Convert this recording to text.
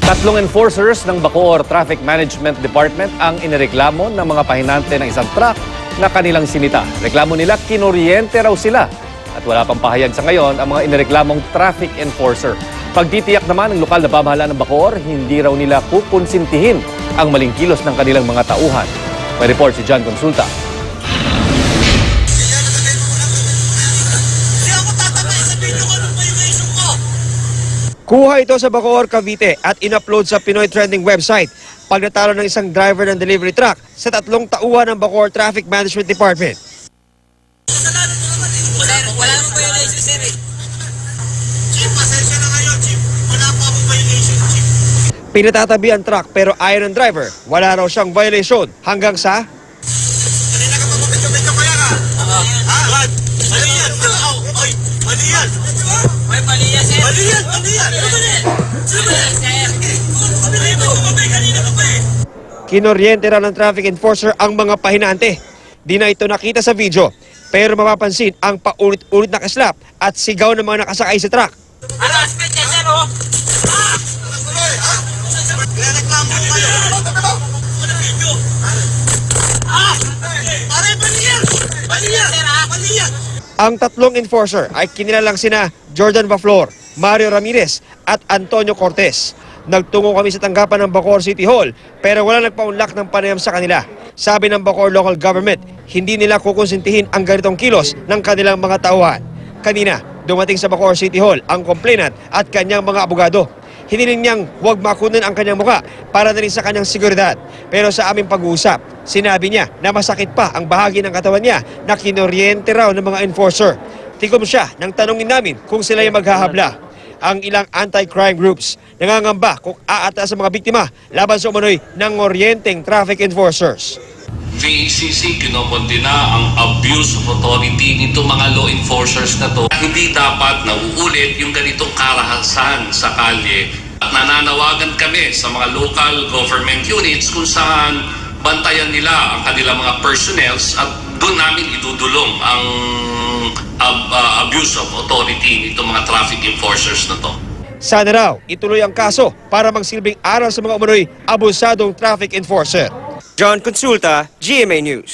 Tatlong enforcers ng Bacoor Traffic Management Department ang inireklamo ng mga pahinante ng isang truck na kanilang sinita. Reklamo nila, kinuryente raw sila. At wala pang pahayag sa ngayon ang mga inireklamong traffic enforcer. Pagtitiyak naman ng lokal na pamahalaan ng Bacoor, hindi raw nila kukonsintihin ang maling kilos ng kanilang mga tauhan. May report si John Consulta. Kuha ito sa Bacoor, Cavite at in-upload sa Pinoy Trending website pagkatalo ng isang driver ng delivery truck sa tatlong tauhan ng Bacoor Traffic Management Department. Wala naman violation, sir. Chief, pasensya na ngayon, Chief. Wala pa akong violation, Chief. Pinatatabi ang truck pero ayon ng driver, wala raw siyang violation hanggang sa Kanina ka pa medyo kaya ka. Brad, mali yan. Oy, mali yan. May mali yan, sir. Mali yan, mali yan. Sir. Kanina ka pa eh. kinuryente raw ng traffic enforcer ang mga pahinante. Di na ito nakita sa video pero mapapansin ang paulit-ulit na kaslap at sigaw ng mga nakasakay sa truck. Ano aspect niya, sir, oh? Reklamo ko kayo. Ano video? Pare, mali yan. Mali yan. Mali yan. Ang tatlong enforcer ay kinilalang sina Jordan Baflor, Mario Ramirez at Antonio Cortez. Nagtungo kami sa tanggapan ng Bacoor City Hall pero wala nagpaunlak ng panayam sa kanila. Sabi ng Bacoor Local Government, hindi nila kukonsintihin ang ganitong kilos ng kanilang mga tauhan. Kanina, dumating sa Bacoor City Hall ang complainant at kanyang mga abogado. Hiniling niyang huwag makunan ang kanyang muka para na rin sa kanyang seguridad. Pero sa aming pag-uusap, sinabi niya na masakit pa ang bahagi ng katawan niya na kinuryente raw ng mga enforcer. Tigom siya nang tanongin namin kung sila ay maghahabla. Ang ilang anti-crime groups nangangamba kung aataas sa mga biktima laban sa umano'y ng oryenteng traffic enforcers. VECC kinokondena ang abuse of authority nito mga law enforcers na to. Hindi dapat nauulit yung ganitong karahasan sa kalye. At nananawagan kami sa mga local government units kung saan bantayan nila ang kanilang mga personnels at doon namin idudulong ang abuse of authority nito mga traffic enforcers na to. Sana raw ituloy ang kaso para magsilbing aral sa mga umano'y abusadong traffic enforcer. John Consulta, GMA News.